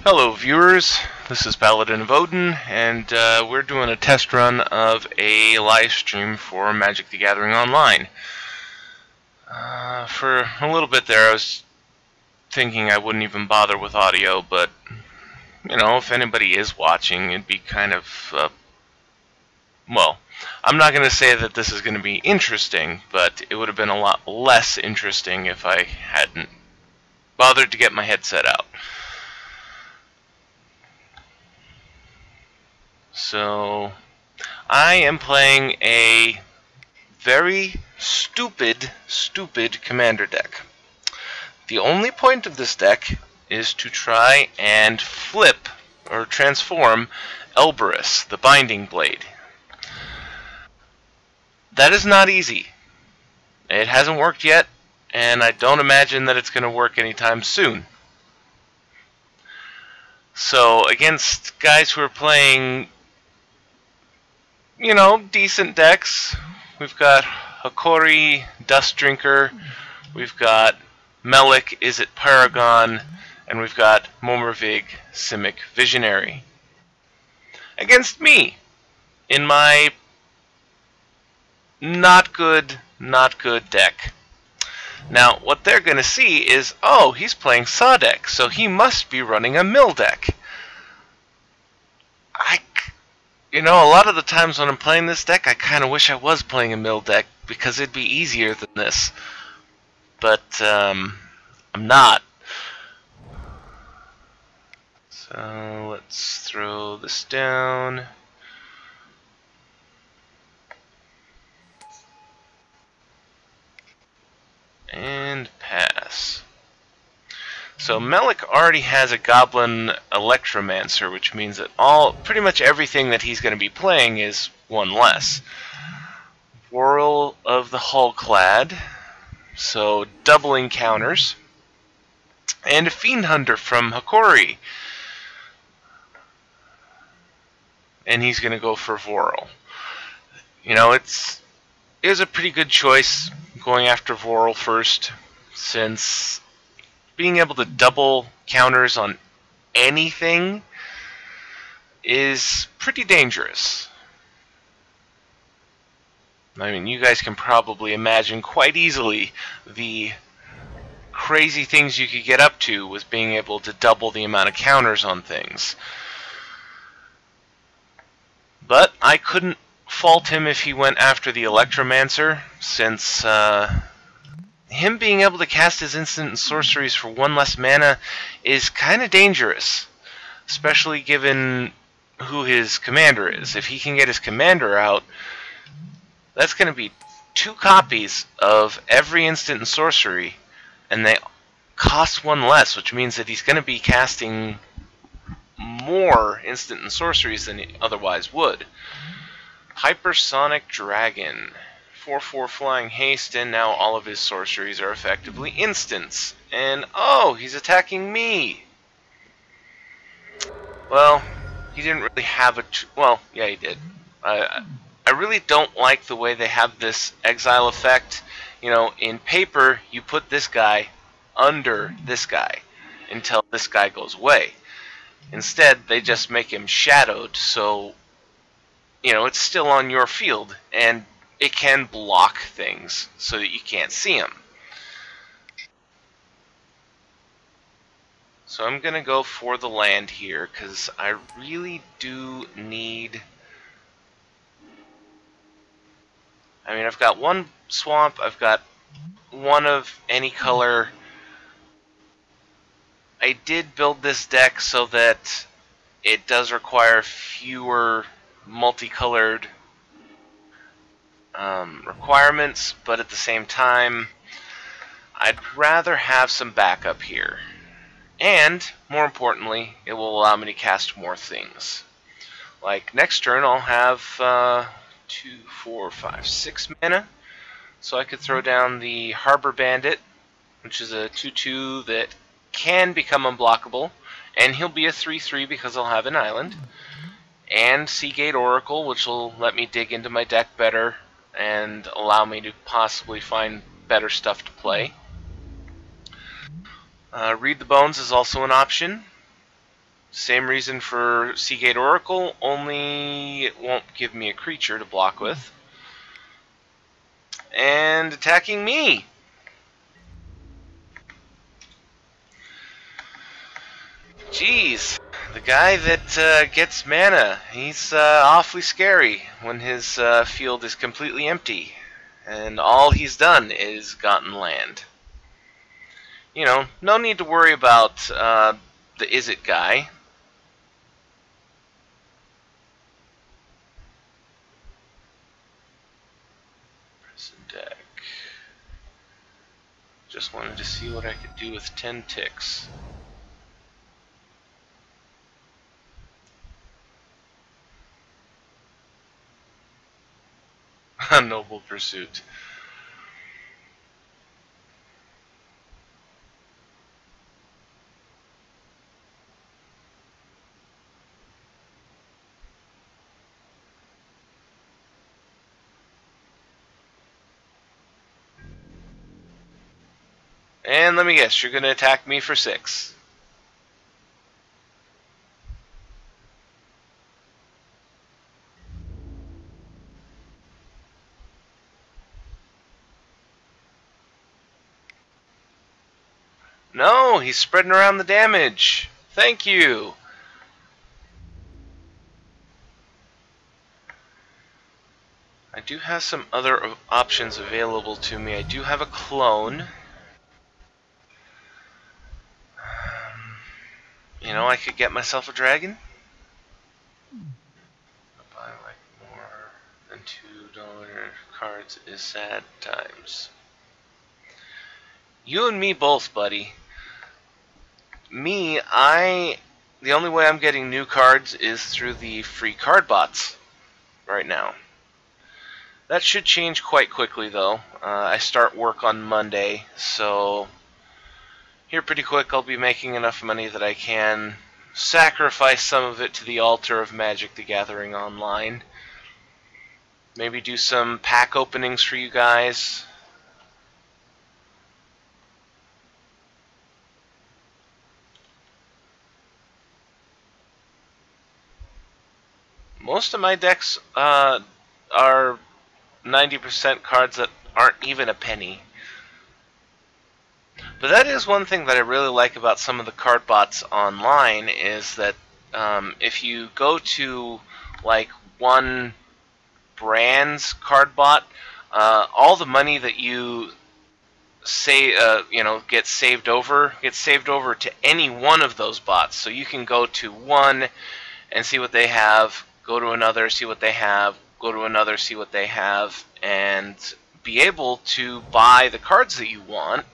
Hello viewers, this is Paladin of Odin, and we're doing a test run of a live stream for Magic the Gathering Online. For a little bit there I was thinking I wouldn't even bother with audio, but you know, if anybody is watching, it'd be kind of, well, I'm not going to say that this is going to be interesting, but it would have been a lot less interesting if I hadn't bothered to get my headset out. So, I am playing a very stupid commander deck. The only point of this deck is to try and flip or transform Elberus, the Binding Blade. That is not easy. It hasn't worked yet, and I don't imagine that it's going to work anytime soon. So, against guys who are playing, you know, decent decks, we've got Hakori, Dust Drinker, we've got Melik, Is It Paragon, and we've got Momorvig, Simic Visionary. Against me, in my not good deck. Now, what they're going to see is, oh, he's playing Saw deck, so he must be running a mill deck. You know, a lot of the times when I'm playing this deck, I kind of wish I was playing a mill deck, because it'd be easier than this. But, I'm not. So, let's throw this down. And pass. So Melik already has a Goblin Electromancer, which means that pretty much everything that he's going to be playing is one less. Whirl of the Hullclad, so doubling counters, and a Fiend Hunter from Hakori. And he's going to go for Vorl. You know, it was a pretty good choice going after Vorl first, since being able to double counters on anything is pretty dangerous. I mean, you guys can probably imagine quite easily the crazy things you could get up to with being able to double the amount of counters on things. But I couldn't fault him if he went after the Electromancer, since him being able to cast his instant and sorceries for one less mana is kind of dangerous, especially given who his commander is. If he can get his commander out, that's going to be 2 copies of every instant and sorcery, and they cost 1 less, which means that he's going to be casting more instant and sorceries than he otherwise would. Hypersonic Dragon, 4/4 flying haste, and now all of his sorceries are effectively instants. And oh, he's attacking me! Well, he didn't really have well, yeah, he did. I really don't like the way they have this exile effect. You know, in paper, you put this guy under this guy until this guy goes away. Instead, they just make him shadowed, so, you know, it's still on your field, and it can block things so that you can't see them. So I'm going to go for the land here, because I really do need... I mean, I've got 1 swamp, I've got 1 of any color. I did build this deck so that it does require fewer multicolored requirements, but at the same time, I'd rather have some backup here. And, more importantly, it will allow me to cast more things. Like, next turn I'll have 2, 4, 5, 6 mana, so I could throw down the Harbor Bandit, which is a 2/2 that can become unblockable, and he'll be a 3/3 because I'll have an island, and Seagate Oracle, which will let me dig into my deck better and allow me to possibly find better stuff to play. Read the Bones is also an option. Same reason for Seagate Oracle, only it won't give me a creature to block with. And attacking me! Jeez, the guy that gets mana, he's awfully scary when his field is completely empty. And all he's done is gotten land. You know, no need to worry about the Is It guy. Present deck. Just wanted to see what I could do with 10 ticks. A noble pursuit. And let me guess, you're going to attack me for 6. No, he's spreading around the damage. Thank you. I do have some other options available to me. I do have a clone. You know, I could get myself a dragon. Buy like more than $2 cards is sad times. You and me both, buddy. Me, the only way I'm getting new cards is through the free card bots right now. That should change quite quickly, though. I start work on Monday, so here pretty quick I'll be making enough money that I can sacrifice some of it to the altar of Magic the Gathering Online. Maybe do some pack openings for you guys. Most of my decks are 90% cards that aren't even a penny. But that is one thing that I really like about some of the card bots online, is that if you go to like one brand's card bot, all the money that you say gets saved over to any one of those bots. So you can go to one and see what they have, go to another, see what they have, go to another, see what they have, and be able to buy the cards that you want.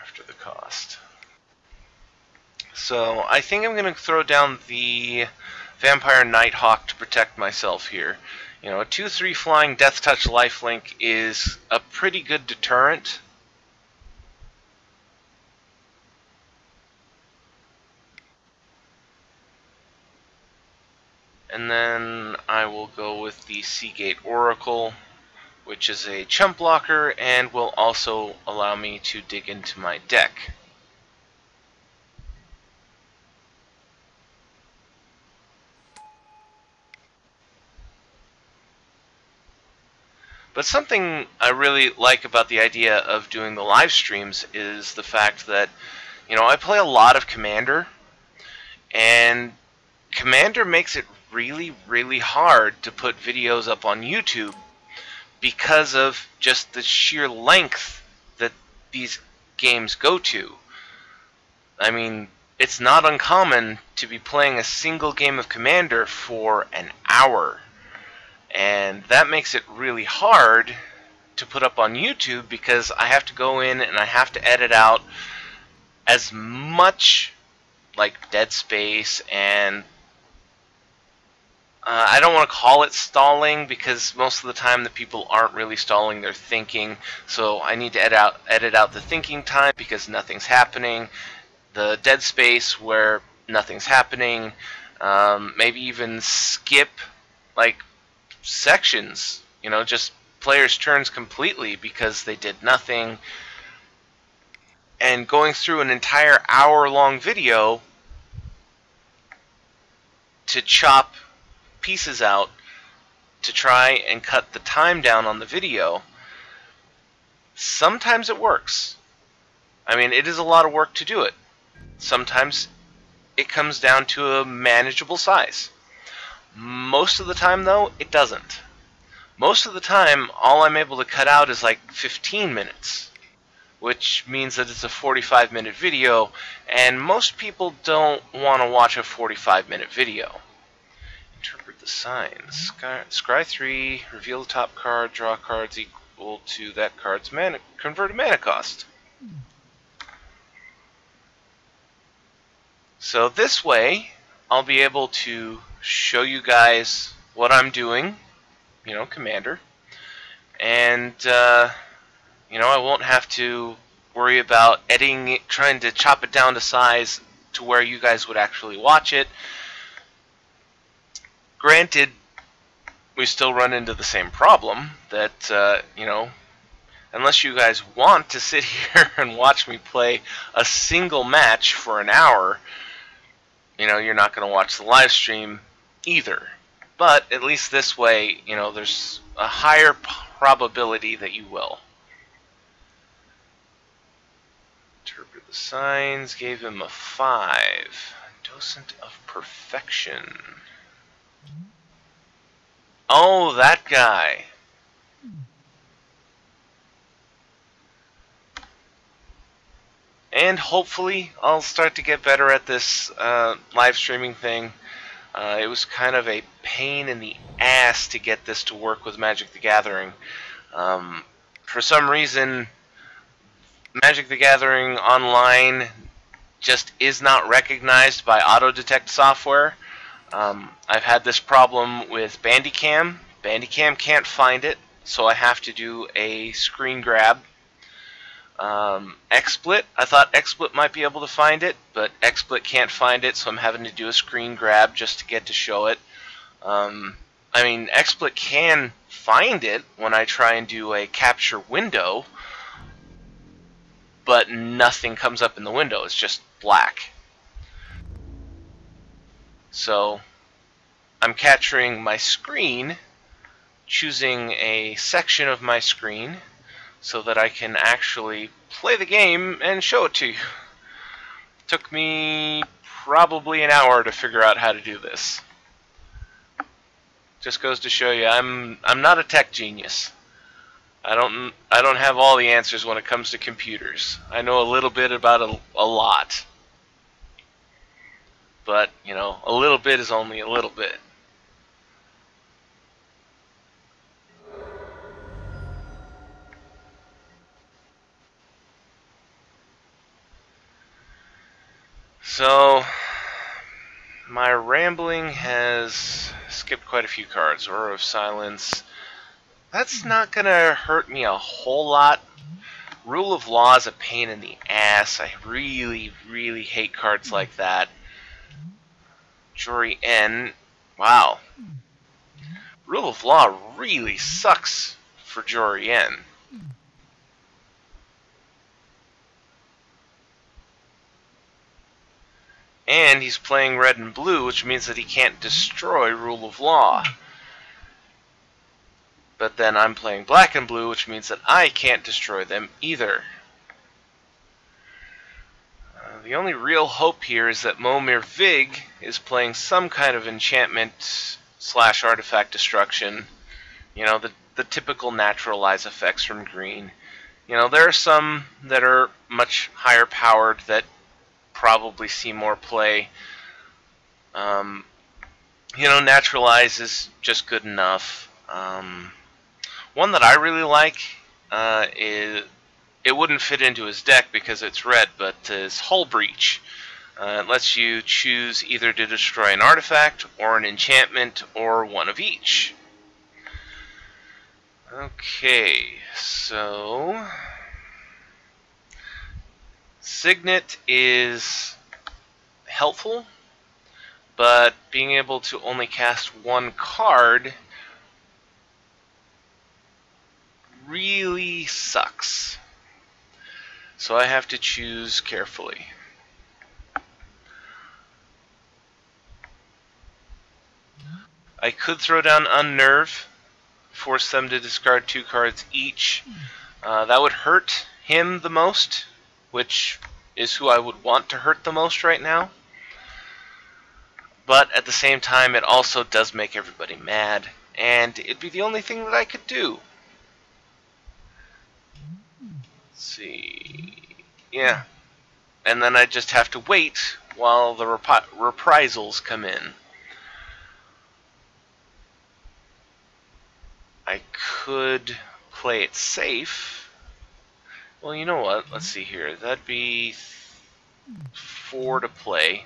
After the cost. So I think I'm going to throw down the Vampire Nighthawk to protect myself here. You know, a 2/3 flying Death Touch lifelink is a pretty good deterrent. And then I will go with the Seagate Oracle, which is a chump blocker and will also allow me to dig into my deck. But something I really like about the idea of doing the live streams is the fact that, you know, I play a lot of Commander, and Commander makes it really, really hard to put videos up on YouTube because of just the sheer length that these games go to. I mean, it's not uncommon to be playing a single game of Commander for an hour. And that makes it really hard to put up on YouTube because I have to go in and I have to edit out as much like dead space, and I don't want to call it stalling because most of the time the people aren't really stalling, they're thinking. So I need to edit out the thinking time because nothing's happening, the dead space where nothing's happening, maybe even skip like sections, you know, just players' turns completely because they did nothing. and going through an entire hour-long video to chop pieces out to try and cut the time down on the video. Sometimes it works. I mean, it is a lot of work to do it. Sometimes it comes down to a manageable size. Most of the time, though, it doesn't. Most of the time, all I'm able to cut out is like 15 minutes, which means that it's a 45-minute video, and most people don't want to watch a 45-minute video. Interpret the signs. Scry 3, reveal the top card, draw cards equal to that card's mana, converted mana cost. So this way, I'll be able to show you guys what I'm doing, Commander, and I won't have to worry about editing it, trying to chop it down to size to where you guys would actually watch it. Granted, we still run into the same problem that, unless you guys want to sit here and watch me play a single match for an hour, you're not going to watch the live stream either. But at least this way, there's a higher probability that you will. Interpret the signs, gave him a 5. Docent of Perfection. Oh, that guy. And hopefully I'll start to get better at this live streaming thing. It was kind of a pain in the ass to get this to work with Magic the Gathering. For some reason, Magic the Gathering Online just is not recognized by auto-detect software. I've had this problem with Bandicam. Bandicam can't find it, so I have to do a screen grab. XSplit, I thought XSplit might be able to find it, but XSplit can't find it, so I'm having to do a screen grab just to get to show it. I mean, XSplit can find it when I try and do a capture window, but nothing comes up in the window. It's just black. So I'm capturing my screen, choosing a section of my screen so that I can actually play the game and show it to you. Took me probably an hour to figure out how to do this. Just goes to show you I'm not a tech genius. I don't have all the answers when it comes to computers. I know a little bit about a lot. But, a little bit is only a little bit. So, my rambling has skipped quite a few cards. Aura of Silence. That's not going to hurt me a whole lot. Rule of Law is a pain in the ass. I really, really hate cards like that. Jory N. Wow. Rule of Law really sucks for Jory N. And he's playing red and blue, which means that he can't destroy Rule of Law. But then I'm playing black and blue, which means that I can't destroy them either. The only real hope here is that Momir Vig is playing some kind of enchantment / artifact destruction. The typical naturalize effects from green. There are some that are much higher powered that probably see more play. Naturalize is just good enough. One that I really like is, it wouldn't fit into his deck because it's red, but is Hull Breach. It lets you choose either to destroy an artifact or an enchantment or one of each. Okay, so Signet is helpful, but being able to only cast one card really sucks. So I have to choose carefully. I could throw down Unnerve, force them to discard 2 cards each. That would hurt him the most, which is who I would want to hurt the most right now. But at the same time, it also does make everybody mad, and it'd be the only thing that I could do. Let's see. Yeah. And then I just have to wait while the reprisals come in. I could play it safe. Well, you know what? Let's see here. That'd be 4 to play.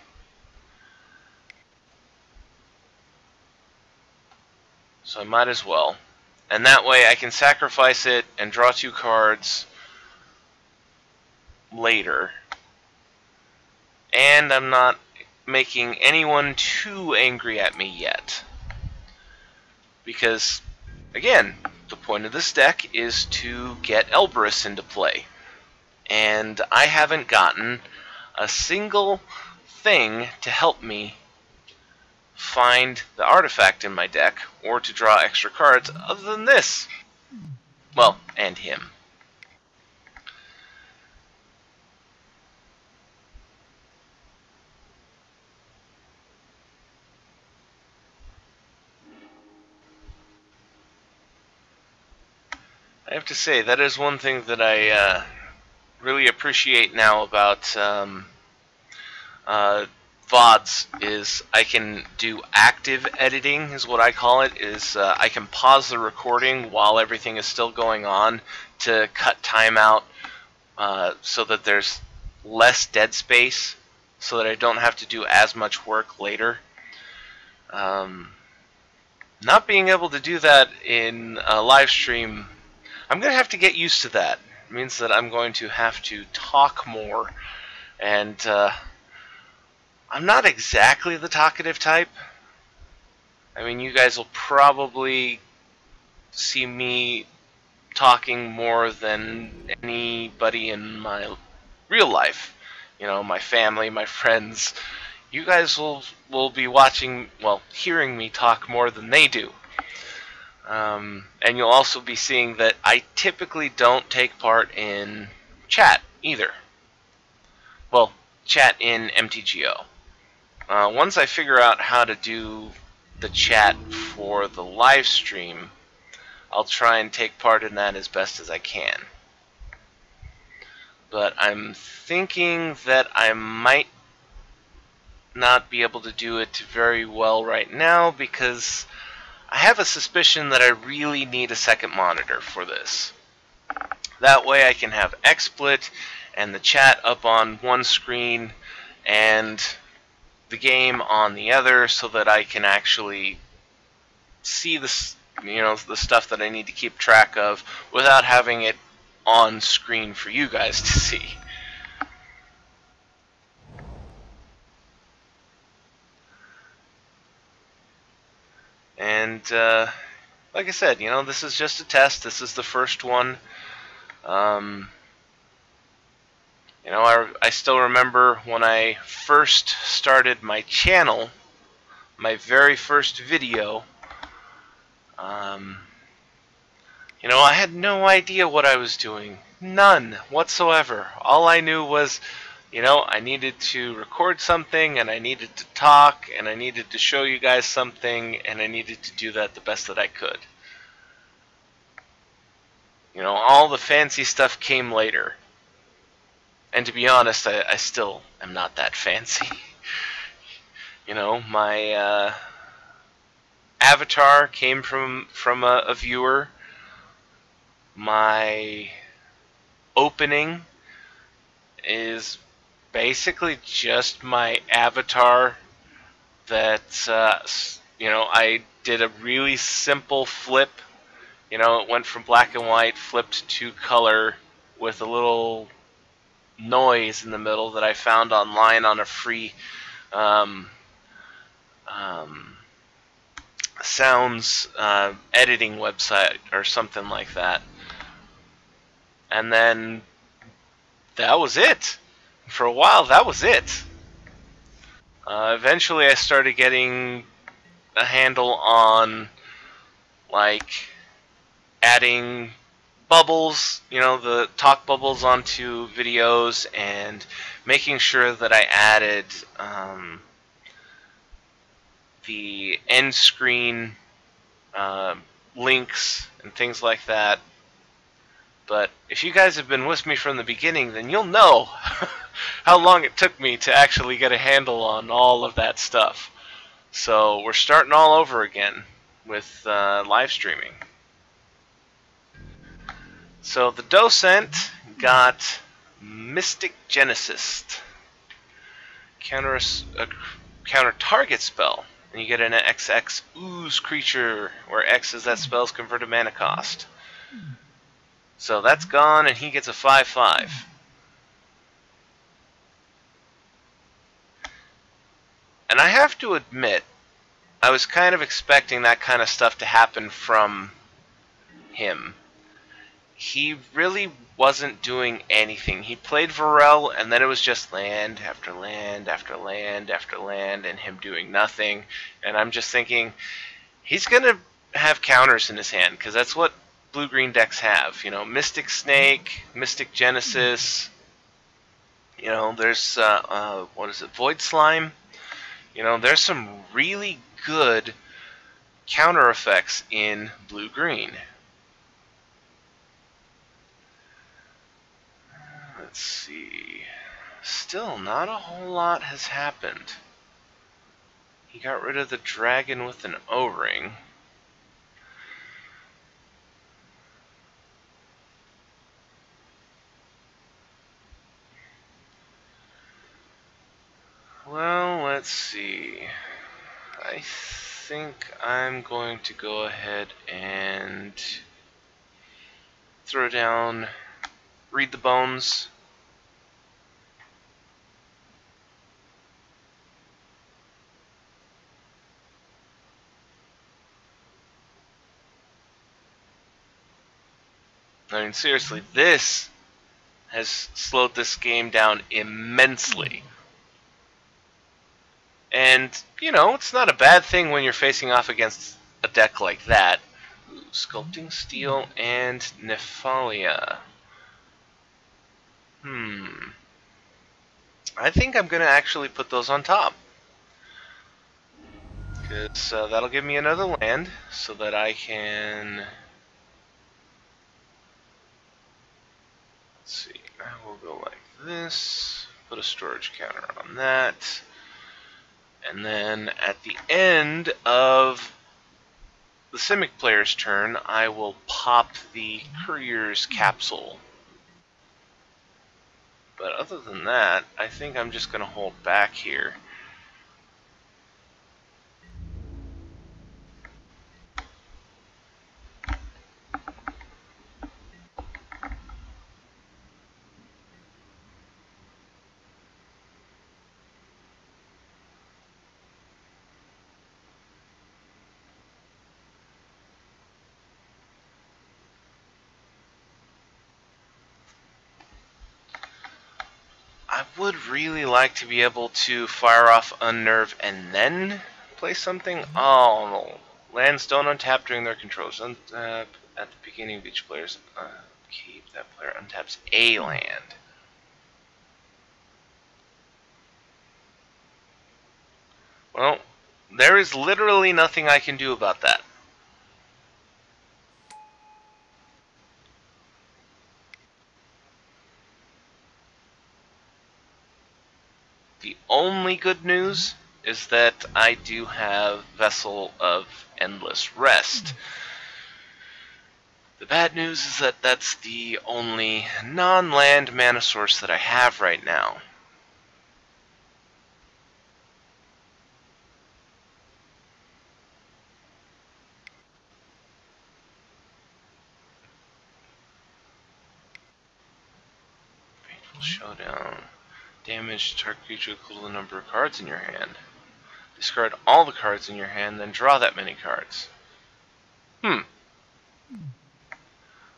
So I might as well. And that way I can sacrifice it and draw 2 cards later. And I'm not making anyone too angry at me yet. Because, again, the point of this deck is to get Elberus into play. And I haven't gotten a single thing to help me find the artifact in my deck or to draw extra cards other than this. Well, and him. I have to say, that is one thing that I really appreciate now about VODs, is I can do active editing, is what I call it, is I can pause the recording while everything is still going on to cut time out so that there's less dead space, so that I don't have to do as much work later. Not being able to do that in a live stream, I'm going to have to get used to that. It means that I'm going to have to talk more, and I'm not exactly the talkative type. I mean, you guys will probably see me talking more than anybody in my real life. You know, my family, my friends. You guys will be watching, well, hearing me talk more than they do. And you'll also be seeing that I typically don't take part in chat either. Well, chat in MTGO. Once I figure out how to do the chat for the live stream, I'll try and take part in that as best as I can. But I'm thinking that I might not be able to do it very well right now because I have a suspicion that I really need a second monitor for this. That way I can have XSplit and the chat up on one screen and the game on the other, so that I can actually see the stuff that I need to keep track of without having it on screen for you guys to see. And like I said, this is just a test. This is the first one. I still remember when I first started my channel, my very first video. I had no idea what I was doing. None whatsoever. All I knew was, I needed to record something, and I needed to talk, and I needed to show you guys something, and I needed to do that the best that I could. All the fancy stuff came later. And to be honest, I still am not that fancy. My avatar came from a viewer. My opening is basically just my avatar that, I did a really simple flip. It went from black and white, flipped to color with a little noise in the middle that I found online on a free sounds editing website or something like that. And then that was it. For a while, that was it. Eventually, I started getting a handle on, like, adding bubbles, you know, the talk bubbles onto videos, and making sure that I added the end screen links and things like that. But if you guys have been with me from the beginning, then you'll know how long it took me to actually get a handle on all of that stuff. So we're starting all over again with live streaming. So the docent got Mystic Genesis. Counter target spell. And you get an XX Ooze creature, where X is that spell's converted mana cost. So that's gone, and he gets a 5/5. And I have to admit, I was kind of expecting that kind of stuff to happen from him. He really wasn't doing anything. He played Varel, and then it was just land after land after land after land, and him doing nothing. And I'm just thinking, he's going to have counters in his hand, because that's what blue-green decks have. You know, Mystic Snake, Mystic Genesis, you know, there's, what is it, Void Slime? You know, there's some really good counter effects in blue-green. Let's see. Still, not a whole lot has happened. He got rid of the dragon with an O-ring. Well, let's see. I think I'm going to go ahead and throw down Read the Bones. I mean, seriously, this has slowed this game down immensely. And, you know, it's not a bad thing when you're facing off against a deck like that. Ooh, Sculpting Steel and Nephalia. I think I'm going to actually put those on top. Because that'll give me another land so that I can... Let's see, I will go like this, put a storage counter on that, and then at the end of the Simic player's turn, I will pop the Courier's Capsule. But other than that, I think I'm just going to hold back here. I would really like to be able to fire off Unnerve and then play something. Oh no. Lands don't untap during their controls. Untap at the beginning of each player's keep. That player untaps a land. Well, there is literally nothing I can do about that. The only good news is that I do have Vessel of Endless Rest. The bad news is that that's the only non-land mana source that I have right now. Fateful Showdown. Damage to target creature equal to the number of cards in your hand. Discard all the cards in your hand, then draw that many cards.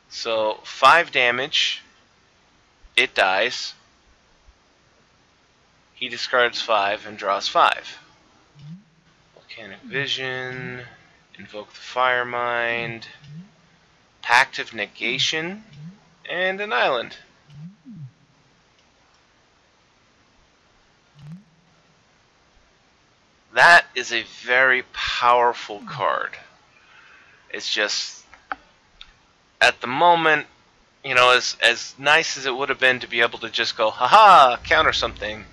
So, 5 damage. it dies. He discards 5 and draws 5. Volcanic Vision, Invoke the Fire Mind, Pact of Negation, and an island. That is a very powerful card. It's just, at the moment, you know, as nice as it would have been to be able to just go, haha, counter something.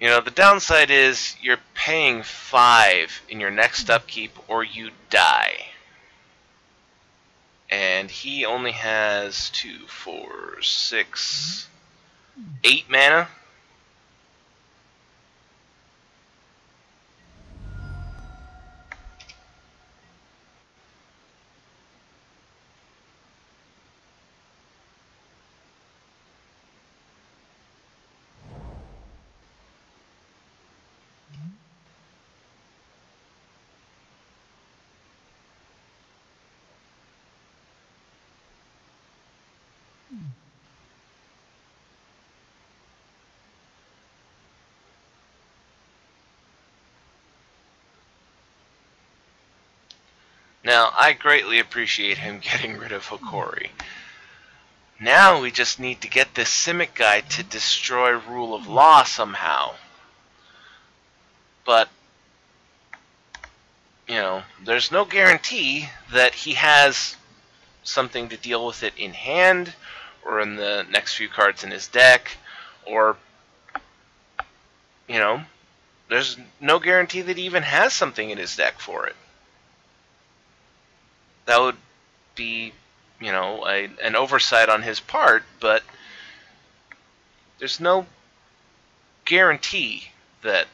You know, the downside is you're paying 5 in your next upkeep or you die. And he only has 2, 4, 6, 8 mana. Now, I greatly appreciate him getting rid of Hokori. Now we just need to get this Simic guy to destroy Rule of Law somehow. But, you know, there's no guarantee that he has something to deal with it in hand, or in the next few cards in his deck, or, you know, there's no guarantee that he even has something in his deck for it. That would be, you know, an oversight on his part, but there's no guarantee that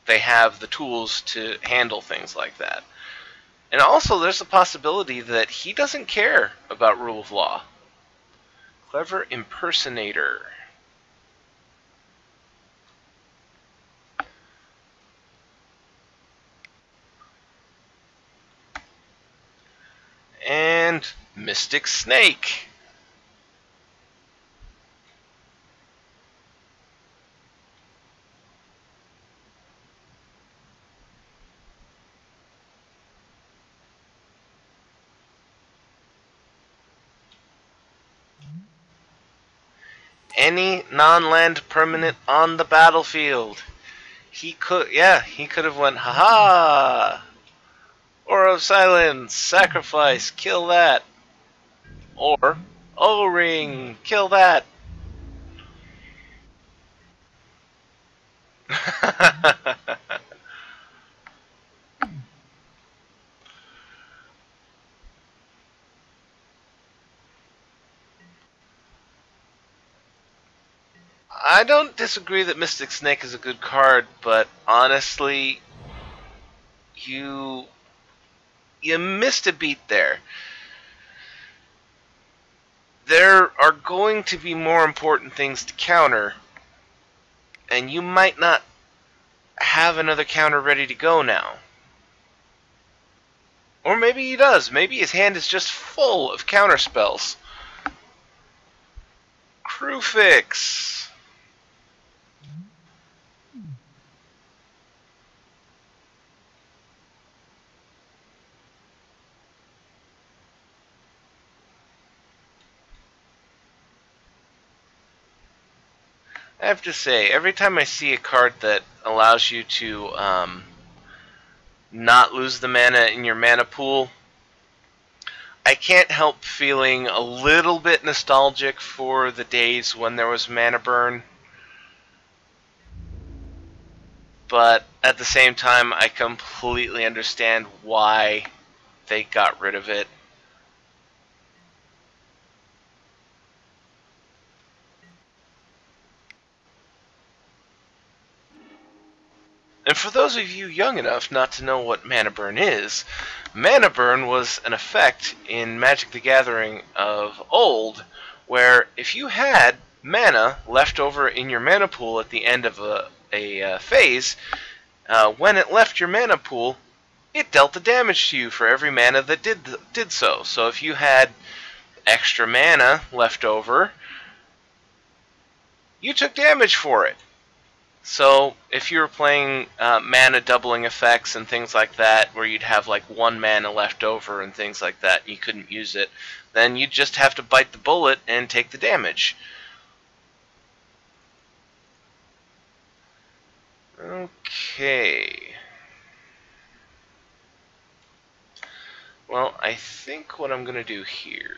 they have the tools to handle things like that. And also, there's a possibility that he doesn't care about Rule of Law. Clever Impersonator. And Mystic Snake. Any non-land permanent on the battlefield. He could have went, haha! Aura of Silence, sacrifice, kill that. Or, O-Ring, kill that. I don't disagree that Mystic Snake is a good card, but honestly, you missed a beat there. There are going to be more important things to counter, and you might not have another counter ready to go now. Or maybe he does. Maybe his hand is just full of counter spells. Crewfix. I have to say, every time I see a card that allows you to not lose the mana in your mana pool, I can't help feeling a little bit nostalgic for the days when there was mana burn. But at the same time, I completely understand why they got rid of it. And for those of you young enough not to know what Mana Burn is, Mana Burn was an effect in Magic the Gathering of old, where if you had mana left over in your mana pool at the end of a phase, when it left your mana pool, it dealt the damage to you for every mana that did so. So if you had extra mana left over, you took damage for it. So if you were playing mana doubling effects and things like that, where you'd have like 1 mana left over and things like that, and you couldn't use it, then you'd just have to bite the bullet and take the damage. Okay. Well, I think what I'm going to do here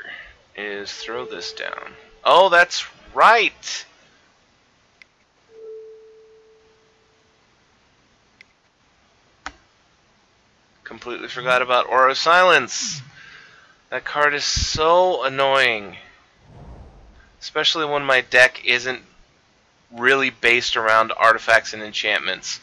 is throw this down. Oh, that's right! Completely forgot about Aura of Silence. That card is so annoying. Especially when my deck isn't really based around artifacts and enchantments.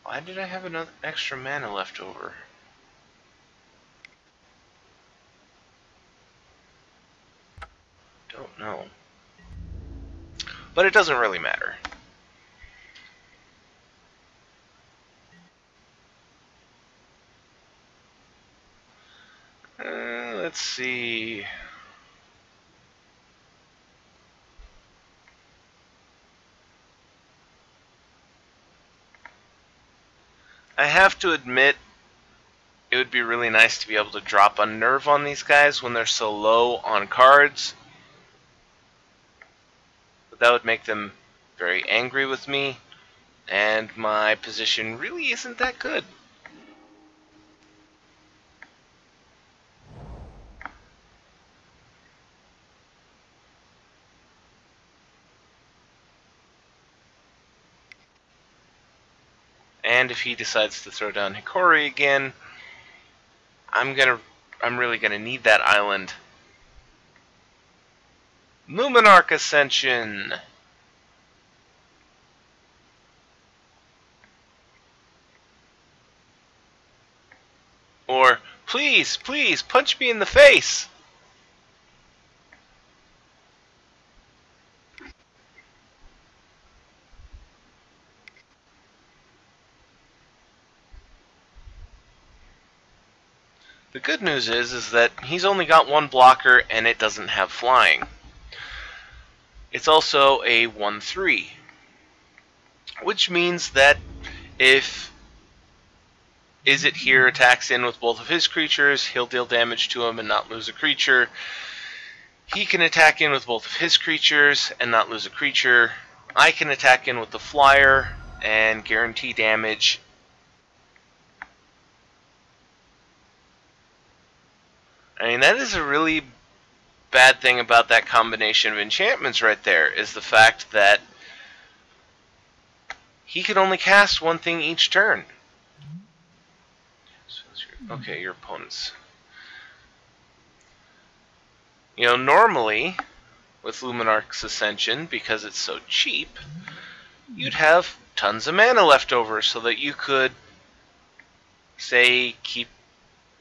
Why did I have another extra mana left over? Don't know. But it doesn't really matter. Let's see. I have to admit, it would be really nice to be able to drop Unnerve on these guys when they're so low on cards. But that would make them very angry with me, and my position really isn't that good. And if he decides to throw down Hikori again, I'm really gonna need that island. Luminarch Ascension! Or, please, please, punch me in the face! The good news is that he's only got 1 blocker and it doesn't have flying. It's also a 1/3, which means that if Izzet here attacks in with both of his creatures, he'll deal damage to him and not lose a creature. He can attack in with both of his creatures and not lose a creature. I can attack in with the flyer and guarantee damage. I mean, that is a really bad thing about that combination of enchantments right there, is the fact that he can only cast 1 thing each turn. Okay, your opponent's... You know, normally, with Luminarch's Ascension, because it's so cheap, you'd have tons of mana left over so that you could, say, keep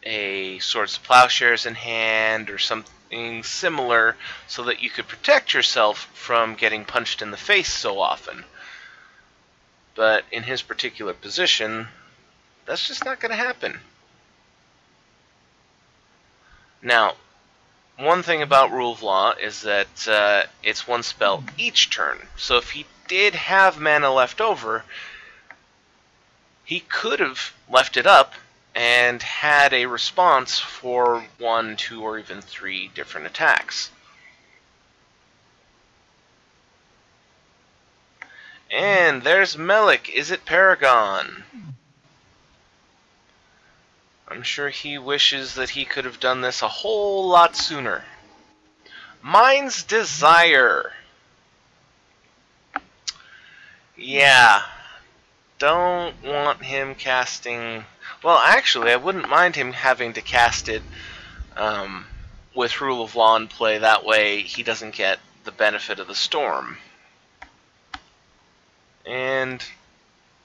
a Swords to Plowshares in hand or something similar so that you could protect yourself from getting punched in the face so often. But in his particular position, that's just not going to happen. Now, one thing about Rule of Law is that it's 1 spell each turn. So if he did have mana left over, he could have left it up and had a response for 1, 2, or even 3 different attacks. And there's Melik. Izzet Paragon? I'm sure he wishes that he could have done this a whole lot sooner. Mind's Desire. Yeah. Don't want him casting... Well, actually, I wouldn't mind him having to cast it with Rule of Law in play. That way, he doesn't get the benefit of the storm. And,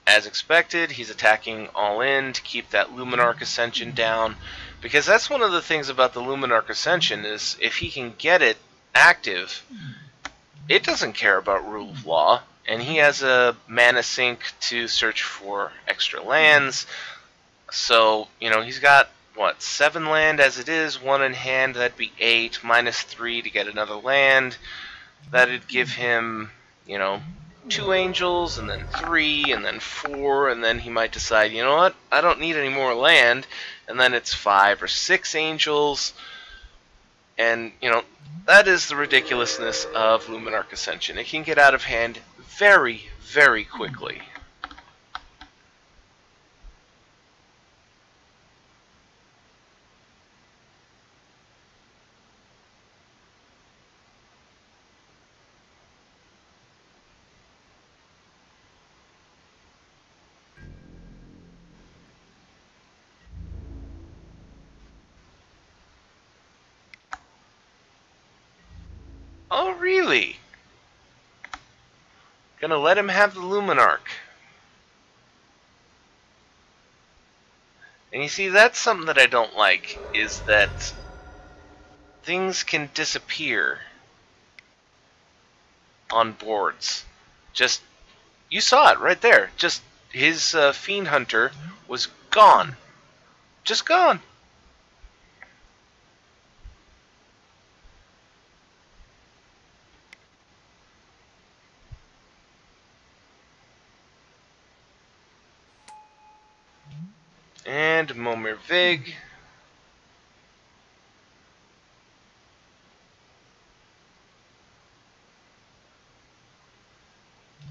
as expected, he's attacking all in to keep that Luminarch Ascension down. Because that's one of the things about the Luminarch Ascension, is if he can get it active, it doesn't care about Rule of Law. And he has a mana sink to search for extra lands. So, you know, he's got, what, 7 land as it is, 1 in hand, that'd be 8, minus 3 to get another land. That'd give him, you know, 2 angels, and then 3, and then 4, and then he might decide, you know what, I don't need any more land, and then it's 5 or 6 angels, and, you know, that is the ridiculousness of Luminarch Ascension. It can get out of hand very, very quickly. Oh, really? Gonna let him have the Luminarch. And you see, that's something that I don't like, is that things can disappear on boards. Just, you saw it right there. Just, his Fiend Hunter was gone. Just gone. And Momir Vig.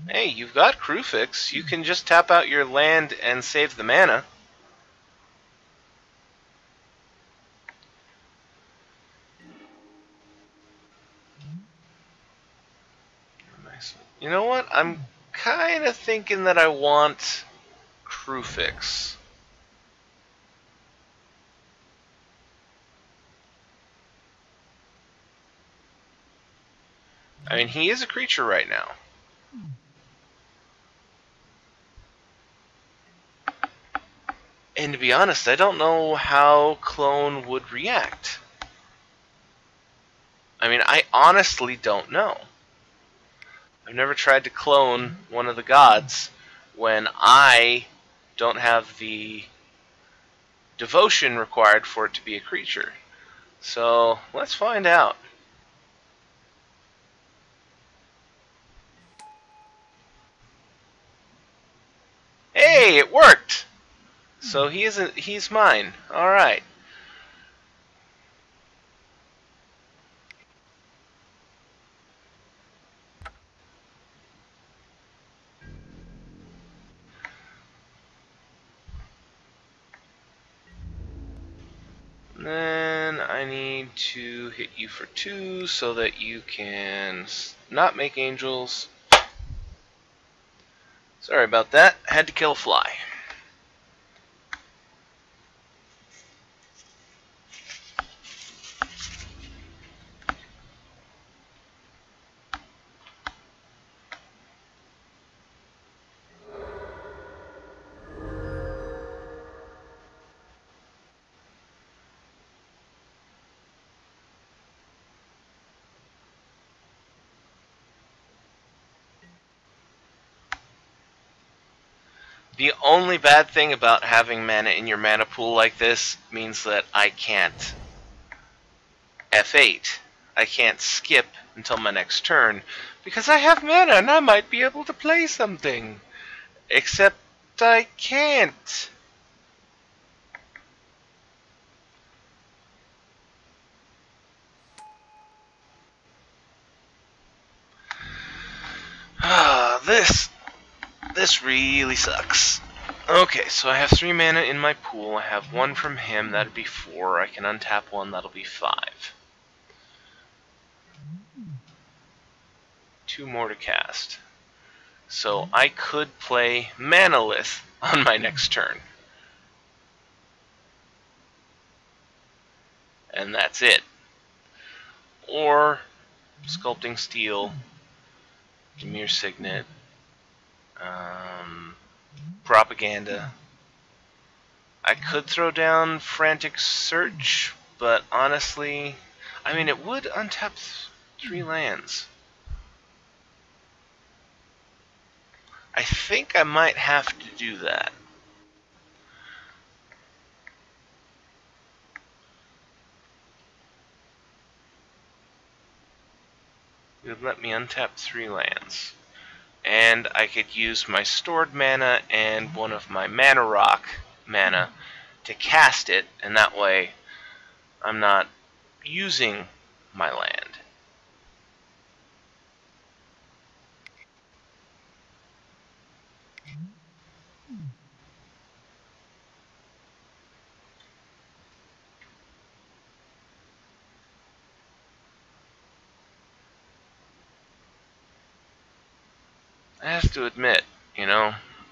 Hey, you've got Crewfix. You can just tap out your land and save the mana. You know what? I'm kind of thinking that I want Crewfix. I mean, he is a creature right now. And to be honest, I don't know how Clone would react. I mean, I honestly don't know. I've never tried to clone one of the gods when I don't have the devotion required for it to be a creature. So, let's find out. Hey, it worked! So he's mine. Alright. Then I need to hit you for 2 so that you can not make angels. Sorry about that. Had to kill a fly. The only bad thing about having mana in your mana pool like this means that I can't F8. I can't skip until my next turn because I have mana and I might be able to play something. Except I can't. This really sucks. Okay, so I have 3 mana in my pool. I have 1 from him, that'd be 4. I can untap 1, that'll be 5. 2 more to cast. So I could play Manalith on my next turn. And that's it. Or Sculpting Steel, Demir Signet, Propaganda. I could throw down Frantic Search, but honestly, I mean, it would untap 3 lands. I think I might have to do that. It would let me untap 3 lands. And I could use my stored mana and one of my mana rock mana to cast it, and that way I'm not using my land. I have to admit,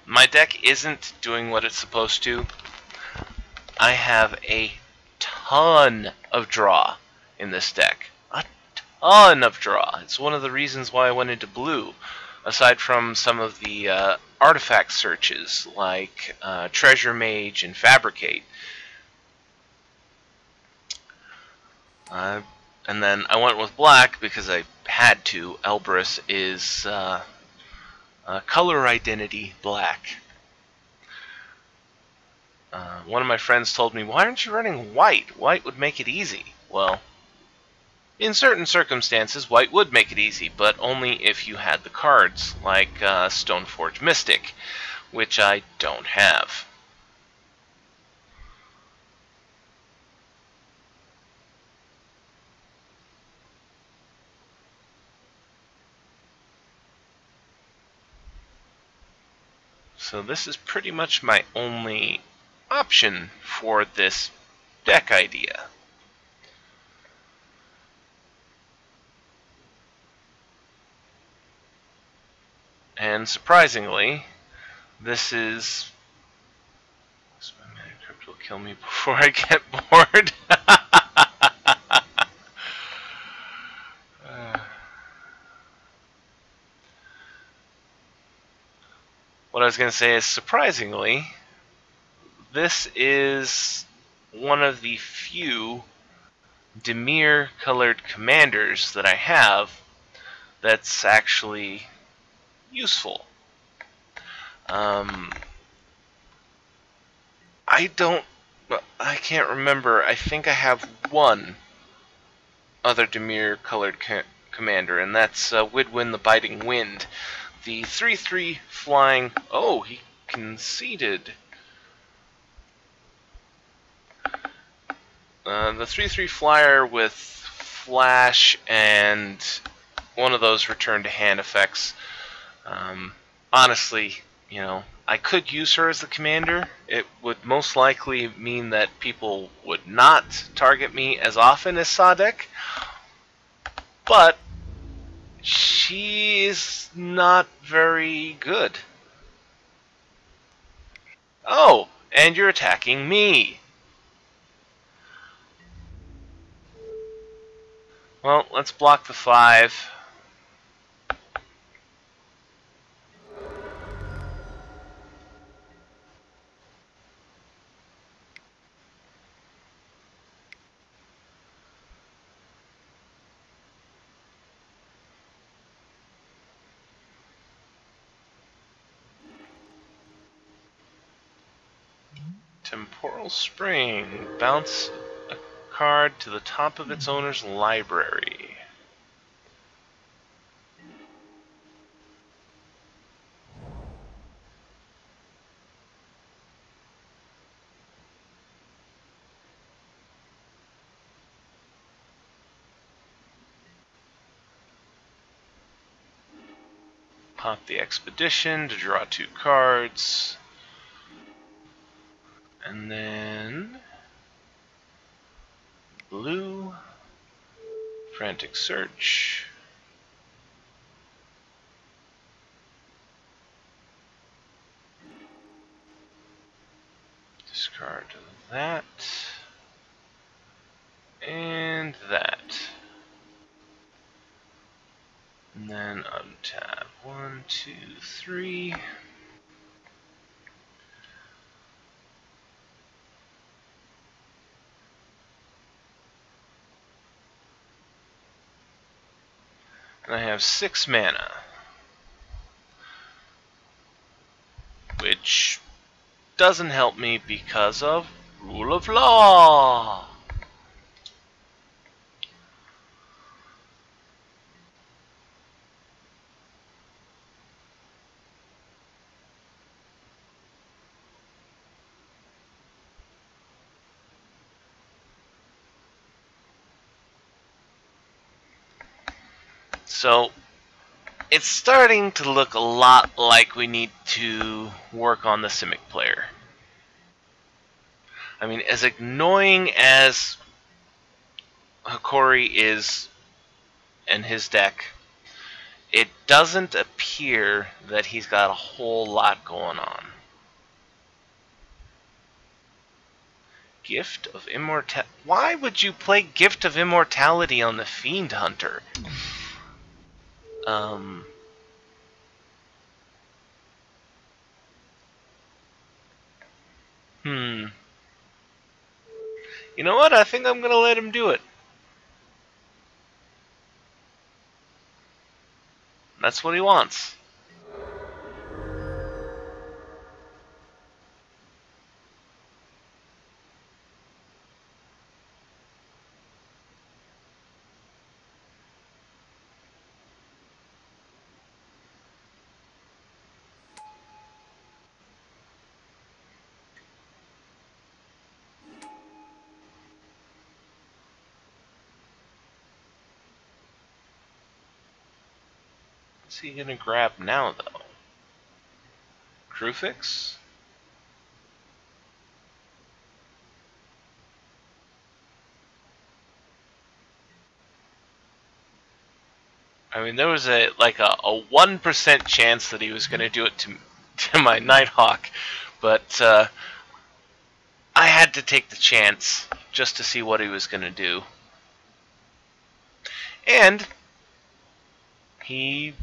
my deck isn't doing what it's supposed to. I have a ton of draw in this deck. A ton of draw. It's one of the reasons why I went into blue, aside from some of the artifact searches like Treasure Mage and Fabricate. And then I went with black because I had to. Elbrus is color identity black. One of my friends told me, why aren't you running white? White would make it easy. Well, in certain circumstances, white would make it easy, but only if you had the cards, like Stoneforge Mystic, which I don't have. So this is pretty much my only option for this deck idea. And surprisingly, this is... My mana crypt will kill me before I get bored. What I was going to say is, surprisingly, this is one of the few Dimir-colored commanders that I have that's actually useful. I can't remember. I think I have one other Dimir-colored commander, and that's Widwin the Biting Wind. The 3/3 flying... Oh, he conceded. The 3/3 flyer with flash and one of those return to hand effects. Honestly, I could use her as the commander. It would most likely mean that people would not target me as often as Sadek, but she's not very good. Oh, and you're attacking me. Well, let's block the 5. Temporal Spring. Bounce a card to the top of its owner's library. Pop the Expedition to draw 2 cards. And then... blue. Frantic Search. Discard that. And that. And then untap. 1, 2, 3. And I have 6 mana. doesn't help me because of rule of law. So it's starting to look a lot like we need to work on the Simic player. I mean, as annoying as Hikori is and his deck, it doesn't appear that he's got a whole lot going on. Gift of Immortality. Why would you play Gift of Immortality on the Fiend Hunter? Hmm. You know what? I think I'm gonna let him do it. That's what he wants. What's he gonna grab now, though? Crewfix? I mean, there was a 1% chance that he was gonna do it to my Nighthawk, but I had to take the chance just to see what he was gonna do. And he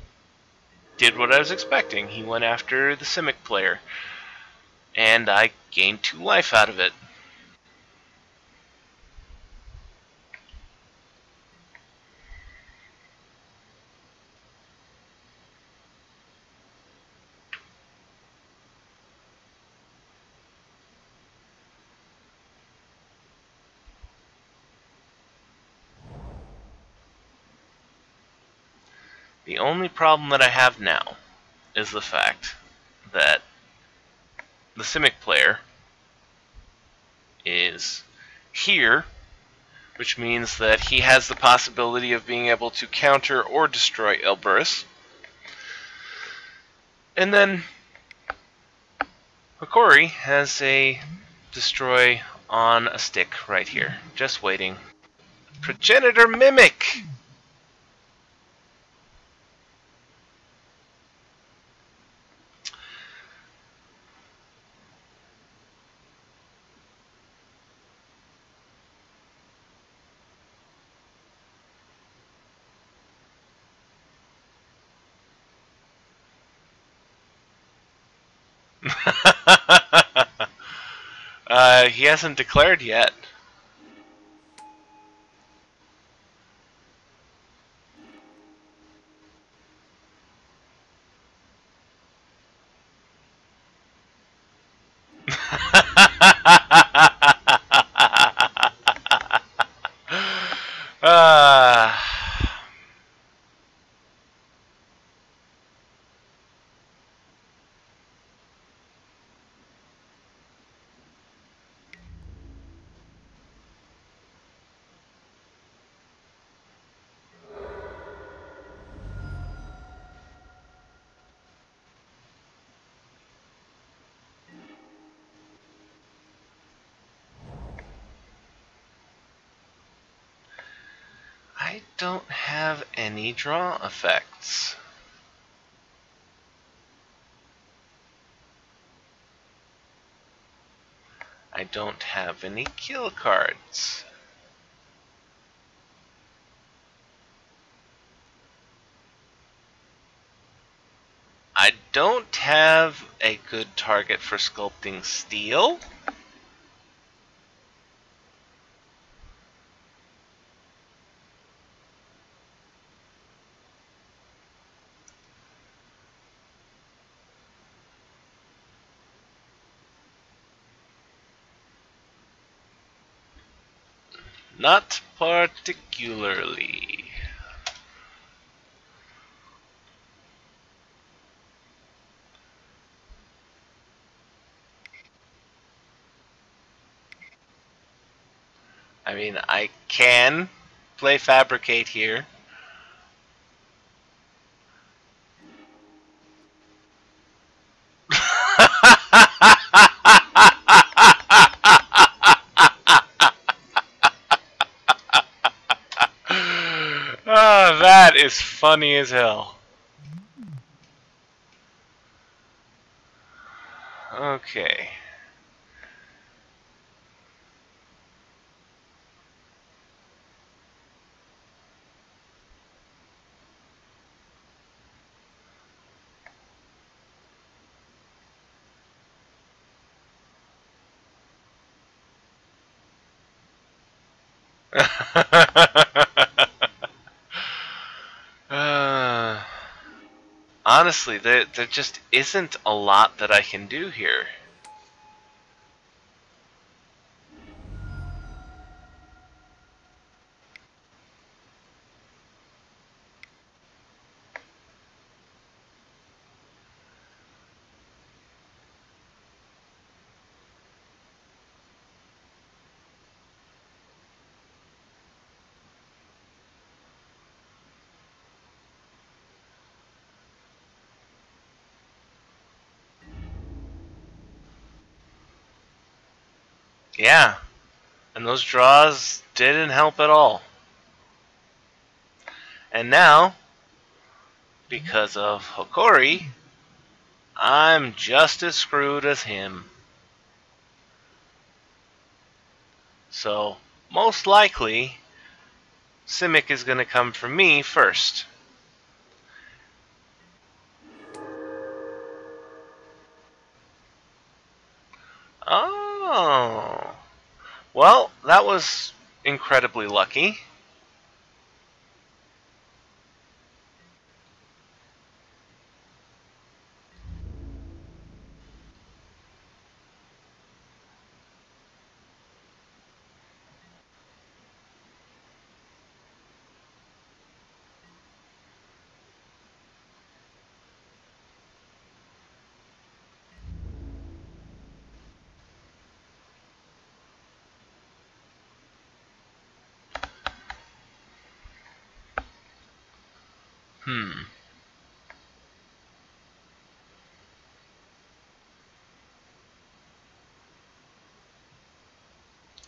did what I was expecting. He went after the Simic player. And I gained 2 life out of it. The only problem that I have now is the fact that the Simic player is here, which means that he has the possibility of being able to counter or destroy Elberus. And then Hikori has a destroy on a stick right here, just waiting. Progenitor Mimic! He hasn't declared yet. uh, I don't have any draw effects. I don't have any kill cards. I don't have a good target for sculpting steel. Not particularly. I mean, I can play Fabricate here. Ah, that is funny as hell. Okay. uh, honestly, there just isn't a lot that I can do here. Yeah, and those draws didn't help at all. And now, because of Hokori, I'm just as screwed as him. So, most likely, Simic is going to come for me first. Oh. Well, that was incredibly lucky. Hmm.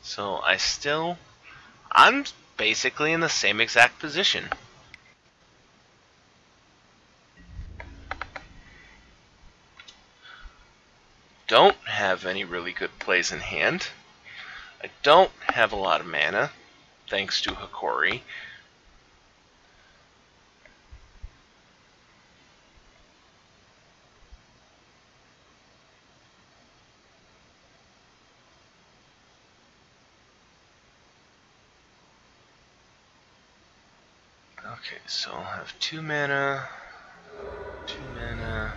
So I'm basically in the same exact position. Don't have any really good plays in hand. I don't have a lot of mana, thanks to Hokori. Okay, so I'll have 2 mana. 2 mana.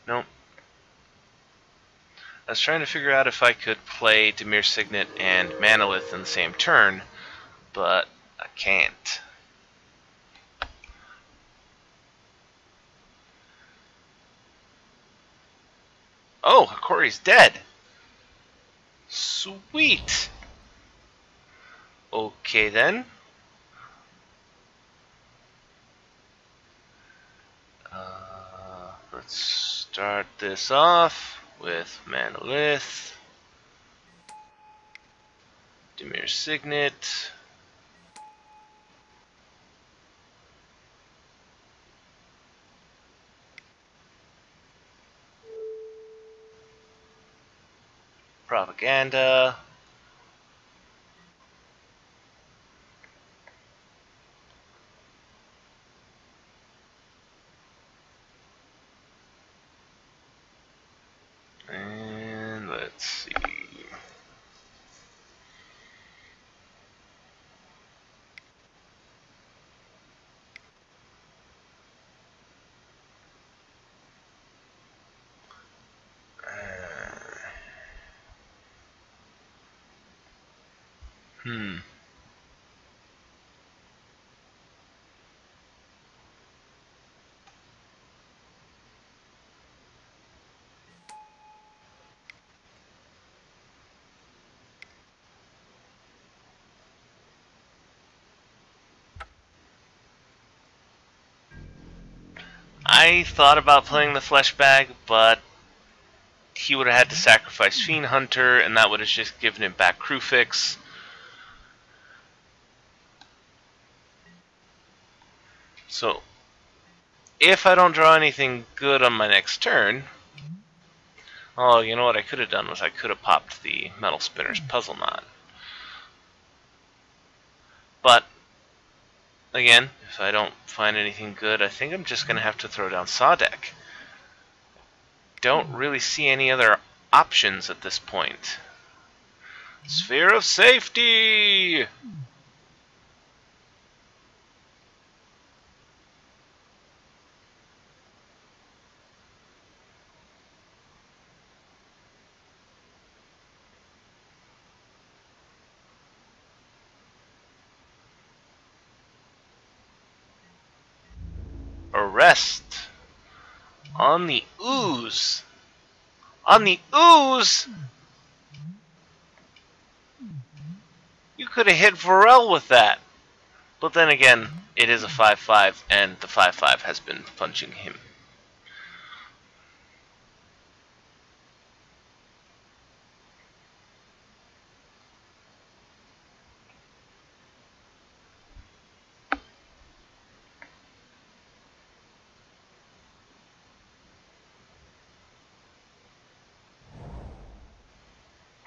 Nope. I was trying to figure out if I could play Dimir Signet and Manalith in the same turn, but I can't. Oh, Hokori's dead! Sweet! Okay then. Let's start this off with Manalith, Dimir Signet, Propaganda, and let's see. Hmm. I thought about playing the flesh bag, but he would have had to sacrifice Fiend Hunter, and that would have just given him back crew fix. So, if I don't draw anything good on my next turn, oh, you know what I could have done was I could have popped the Metal Spinner's Puzzle Knot. But, again, if I don't find anything good, I think I'm just going to have to throw down Saw Deck. Don't really see any other options at this point. Sphere of Safety! Arrest! On the ooze! On the ooze! You could have hit Varel with that. But then again, it is a 5-5, and the 5-5 has been punching him.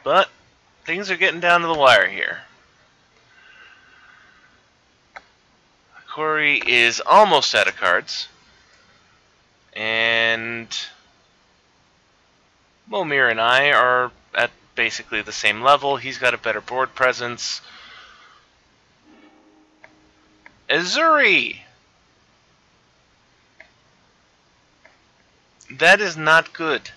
But things are getting down to the wire here. Corey is almost out of cards. And Momir and I are at basically the same level. He's got a better board presence. Azuri! That is not good.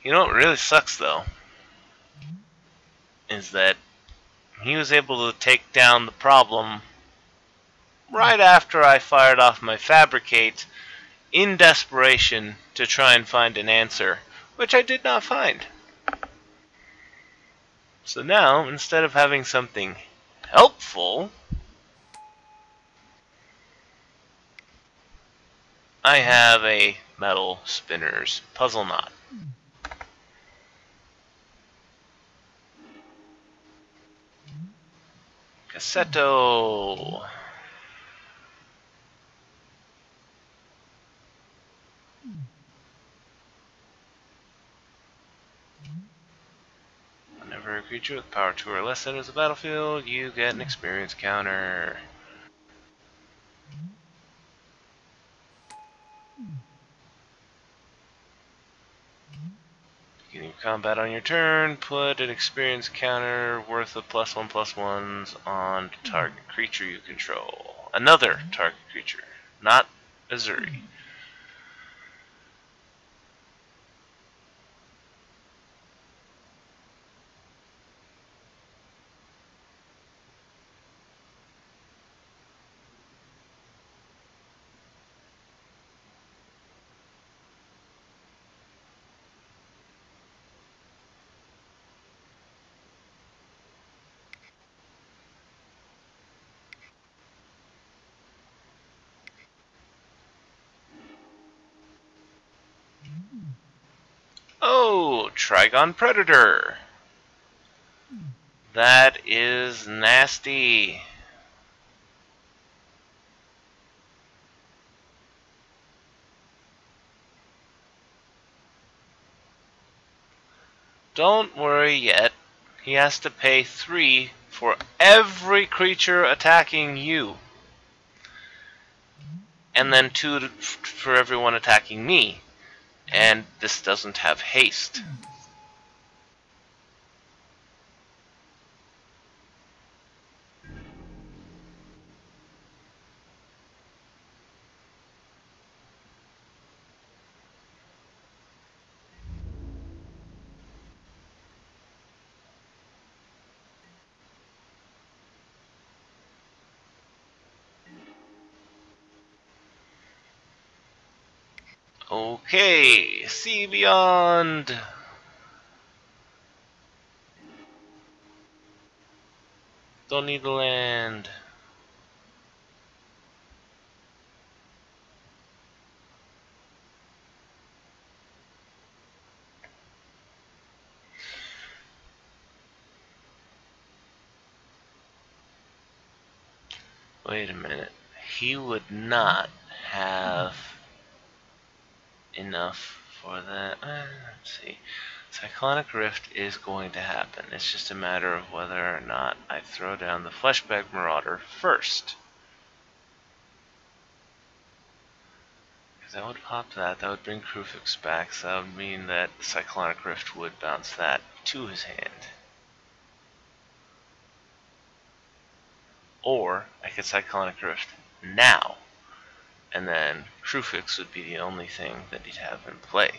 You know what really sucks, though, is that he was able to take down the problem right after I fired off my Fabricate in desperation to try and find an answer, which I did not find. So now, instead of having something helpful, I have a Metal Spinner's Puzzle Knot. Cassetto. Whenever a creature with power 2 or less enters the battlefield, you get an experience counter. Beginning of combat on your turn, put an experience counter worth of +1/+1s on target creature you control. Another target creature, not Azuri. Oh, Trigon Predator. That is nasty. Don't worry yet. He has to pay 3 for every creature attacking you. And then 2 for everyone attacking me. And this doesn't have haste. Okay, see beyond. Don't need the land. Wait a minute. He would not have enough for that. Let's see. Cyclonic Rift is going to happen. It's just a matter of whether or not I throw down the Fleshbag Marauder first. Because that would pop that. That would bring Krufix back. So that would mean that Cyclonic Rift would bounce that to his hand. Or I could Cyclonic Rift now. And then Krufix would be the only thing that he'd have in play.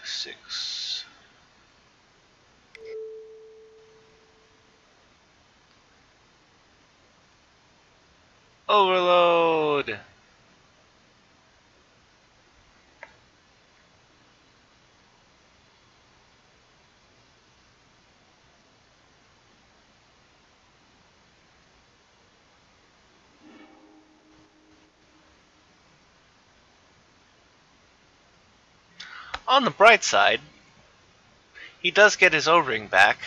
Six. Overload! On the bright side, he does get his O-ring back.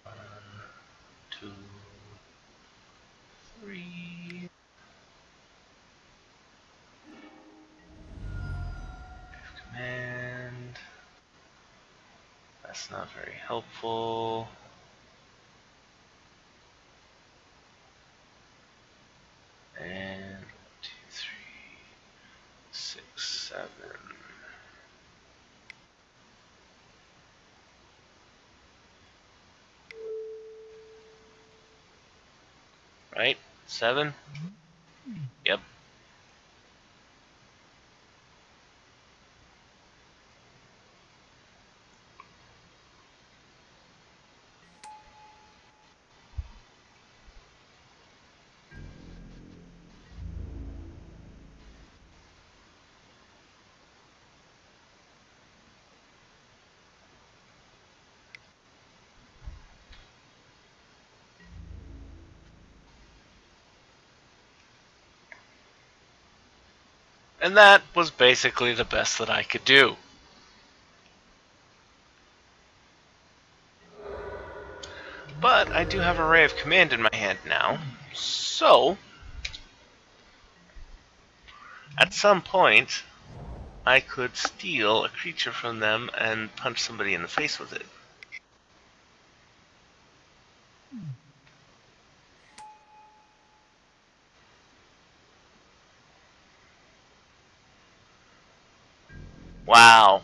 One, two, three. Command. That's not very helpful. And 2, 3, 6, 7. Right? 7? Yep. And that was basically the best that I could do. But I do have a Ray of Command in my hand now, so at some point I could steal a creature from them and punch somebody in the face with it. Wow.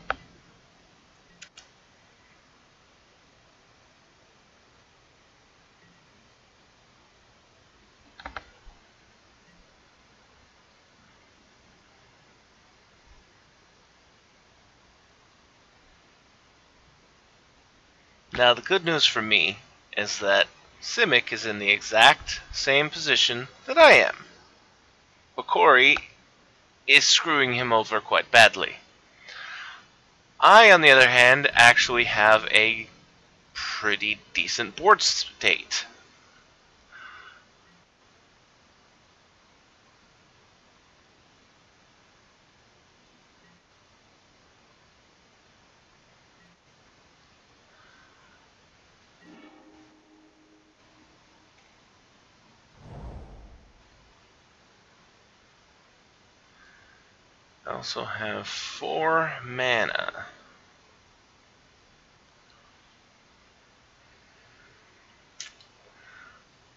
Now the good news for me is that Simic is in the exact same position that I am. Okori is screwing him over quite badly. I, on the other hand, actually have a pretty decent board state. also have 4 mana.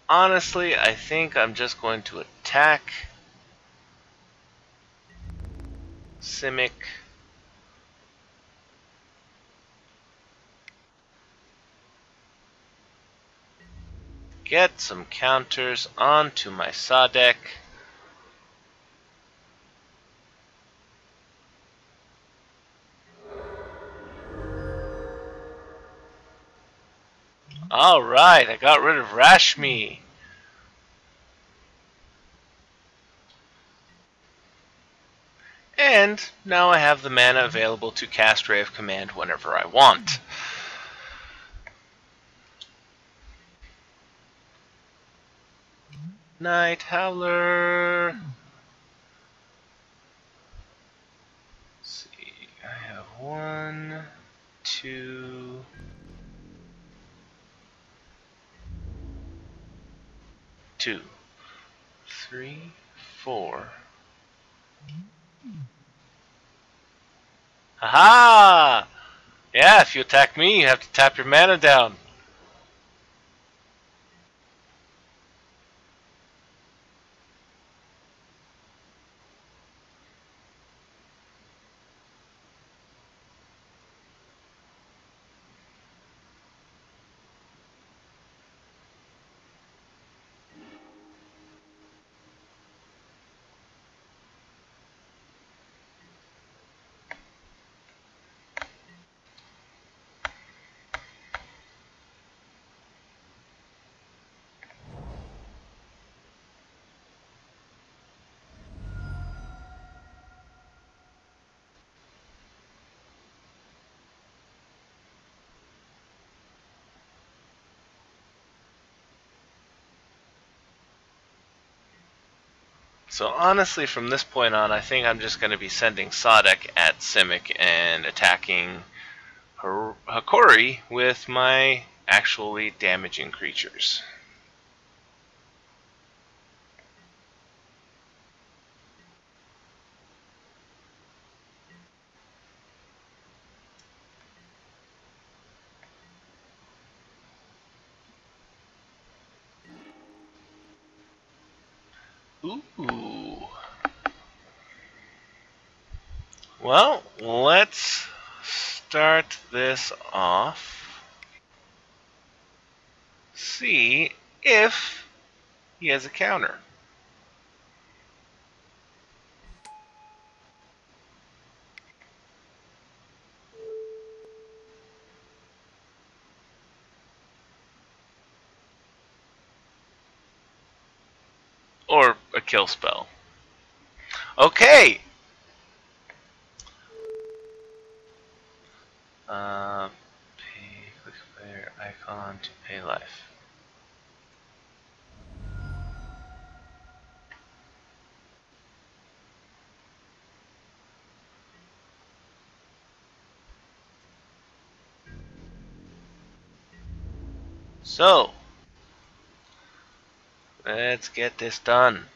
Honestly, I think I'm just going to attack Simic. Get some counters onto my Saw deck. Alright, I got rid of Rashmi. And now I have the mana available to cast Ray of Command whenever I want. Night Howler. Let's see, I have 1, 2, 2, 3, 4. Haha! Yeah, if you attack me, you have to tap your mana down. So honestly, from this point on, I think I'm just going to be sending Sadek at Simic and attacking Hakori with my actually damaging creatures. Ooh. Well, let's start this off. See if he has a counter. Or a kill spell. Okay! Click player icon to pay life. So, let's get this done.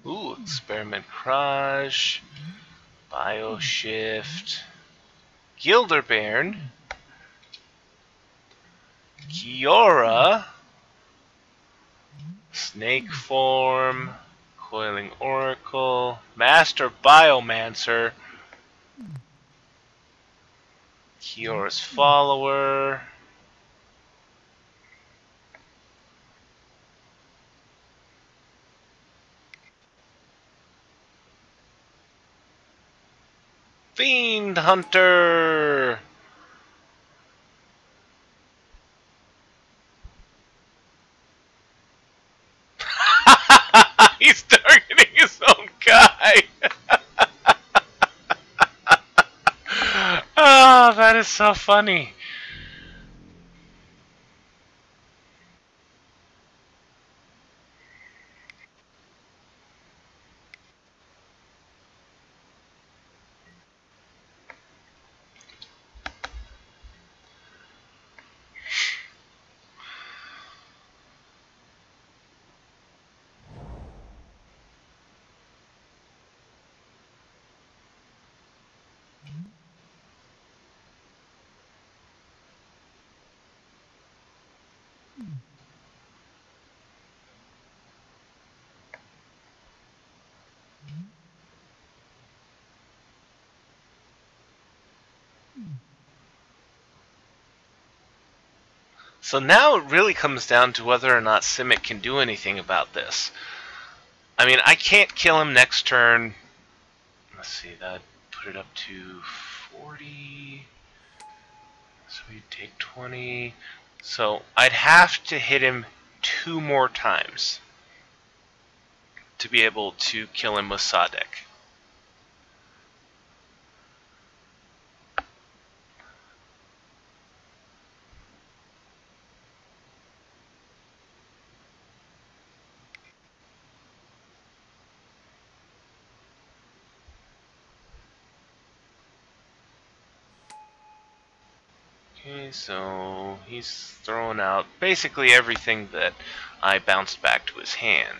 Ooh, Experiment Crush, Bioshift, Gilderbairn, Kiora, Snake Form, Coiling Oracle, Master Biomancer, Kiora's Follower, Fiend Hunter! He's targeting his own guy! Oh, that is so funny. So now it really comes down to whether or not Simic can do anything about this. I mean, I can't kill him next turn. Let's see, that put it up to 40. So we take 20. So I'd have to hit him 2 more times to be able to kill him with Sadek. Okay, so he's throwing out basically everything that I bounced back to his hand.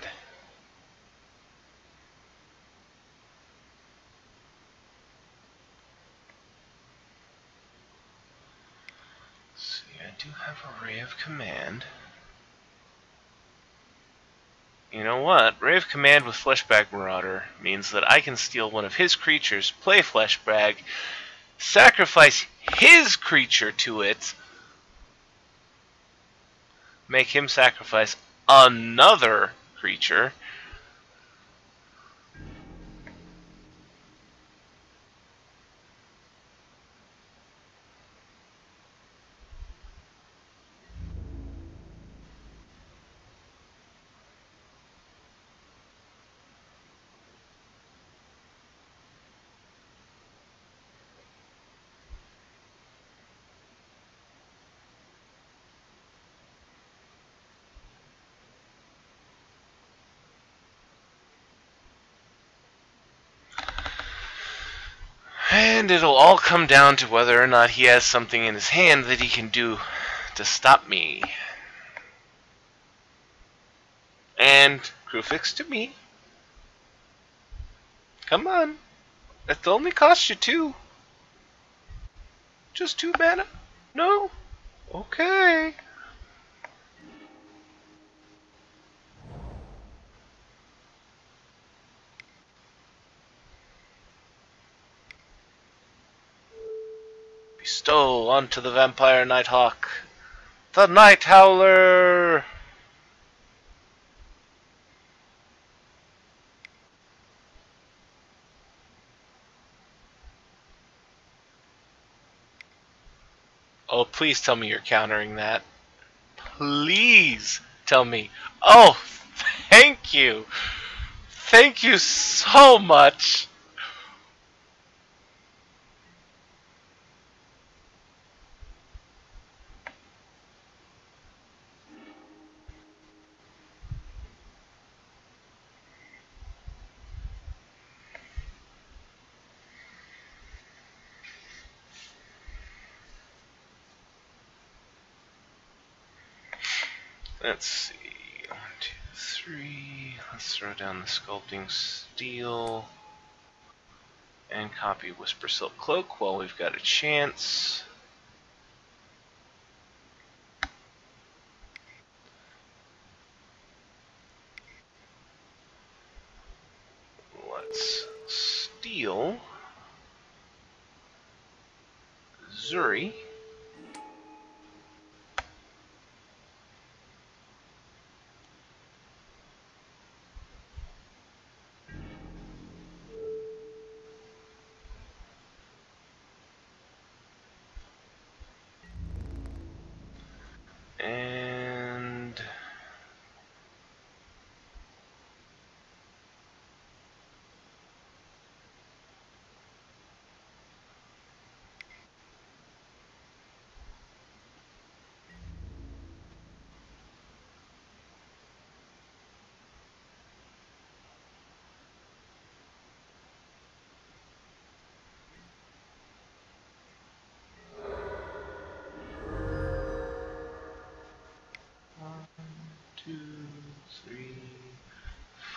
Let's see, I do have a Ray of Command. You know what? Ray of Command with Fleshbag Marauder means that I can steal one of his creatures, play Fleshbag, sacrifice his creature to it, make him sacrifice another creature. And it'll all come down to whether or not he has something in his hand that he can do to stop me. And Crewfix to me. Come on. It only costs you 2. Just 2 mana? No? Okay. Bestow onto the Vampire Nighthawk. The Night Howler! Oh, please tell me you're countering that. Please tell me. Oh, thank you. Thank you so much. Let's see. 1, 2, 3. Let's throw down the Sculpting Steel. And copy Whisper Silk Cloak while we've got a chance. Let's steal Zuri. And two, three.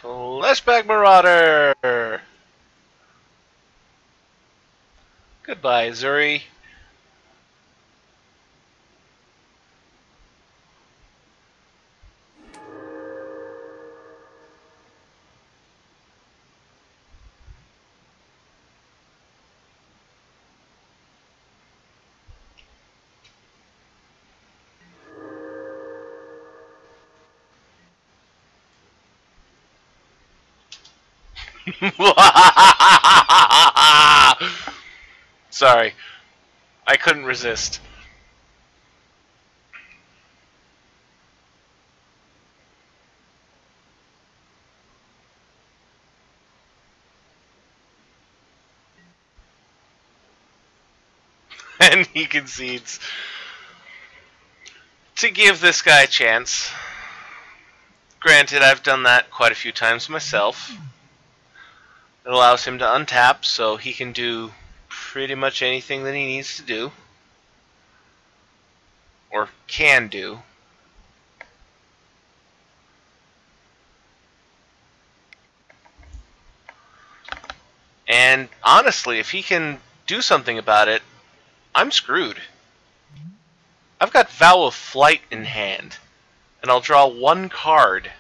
Fleshbag Marauder! Goodbye, Zuri. Sorry, I couldn't resist. And he concedes to give this guy a chance. Granted, I've done that quite a few times myself. It allows him to untap, so he can do pretty much anything that he needs to do. Or can do. And honestly, if he can do something about it, I'm screwed. I've got Vow of Flight in hand, and I'll draw one card.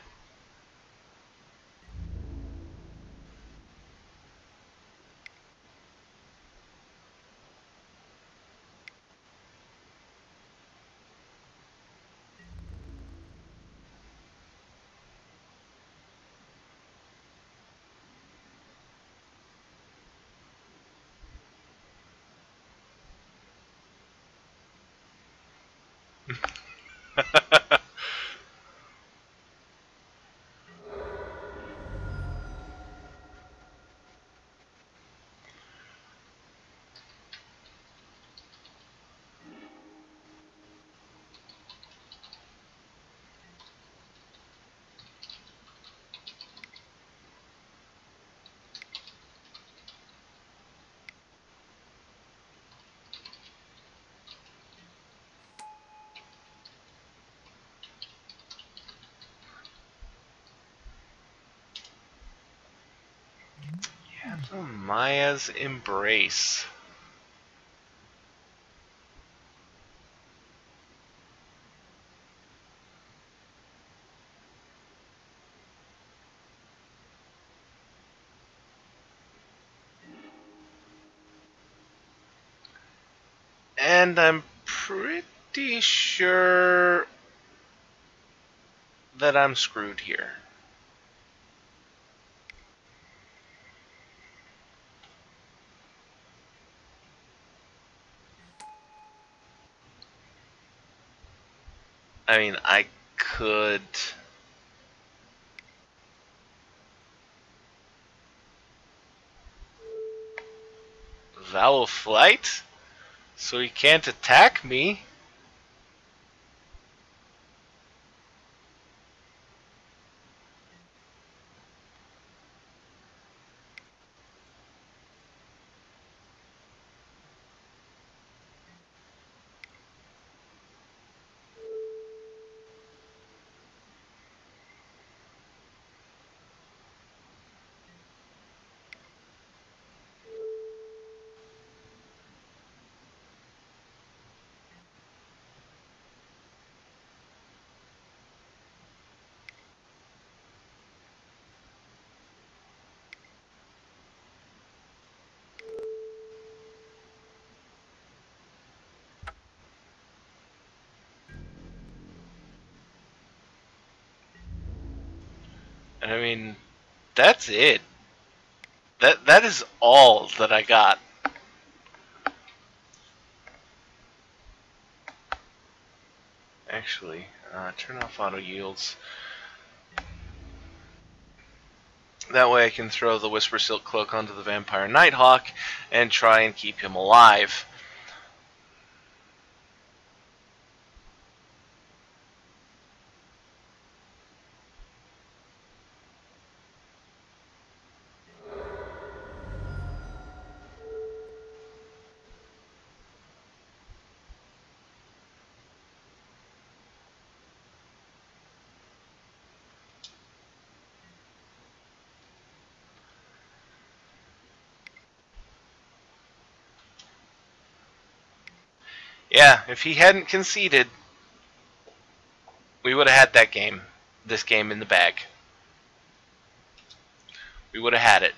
Maya's Embrace. And I'm pretty sure that I'm screwed here. I mean, I could... Vow of Flight? So he can't attack me? And I mean, that's it. That is all that I got. Actually, turn off auto yields. That way I can throw the Whisper Silk Cloak onto the Vampire Nighthawk and try and keep him alive. Yeah, if he hadn't conceded, we would have had that game. This game in the bag. We would have had it.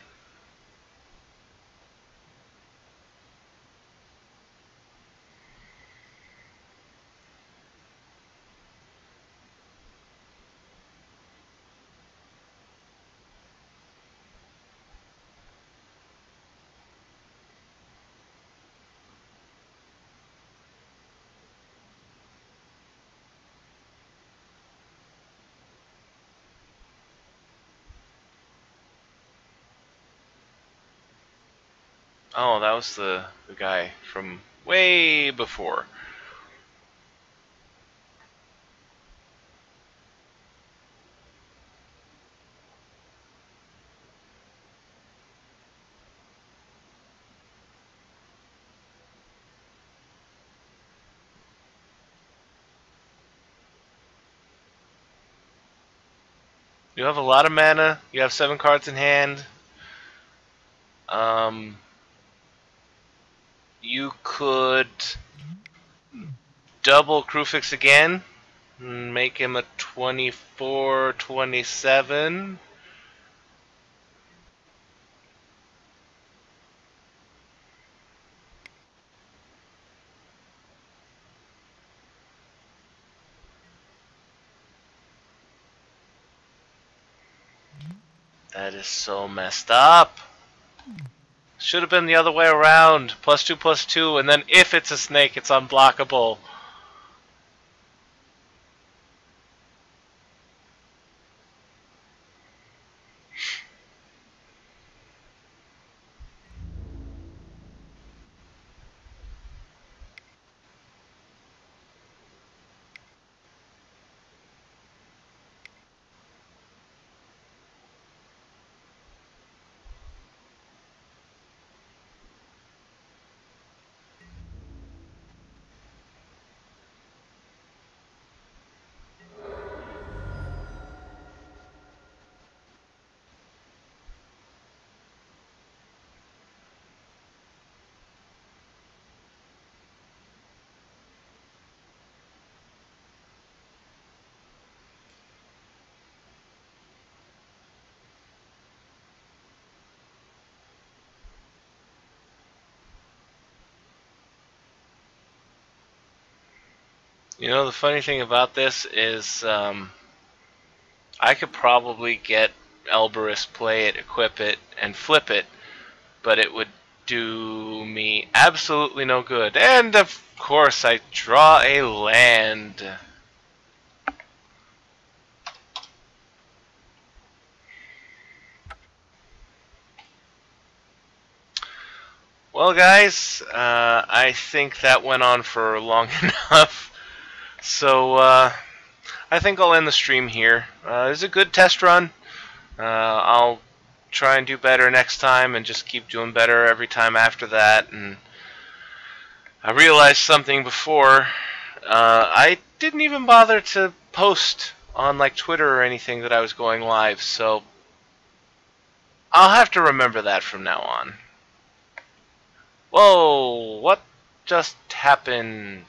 Oh, that was the guy from way before. You have a lot of mana. You have 7 cards in hand. Um, you could double Krufix again, and make him a 24/27. That is so messed up. Should have been the other way around. +2/+2, and then if it's a snake, it's unblockable. You know, the funny thing about this is I could probably get Elberus, play it, equip it, and flip it, but it would do me absolutely no good. And of course, I draw a land. Well, guys, I think that went on for long enough. So, I think I'll end the stream here. It was a good test run. I'll try and do better next time and just keep doing better every time after that. And I realized something before. I didn't even bother to post on like Twitter or anything that I was going live, so I'll have to remember that from now on. Whoa, what just happened?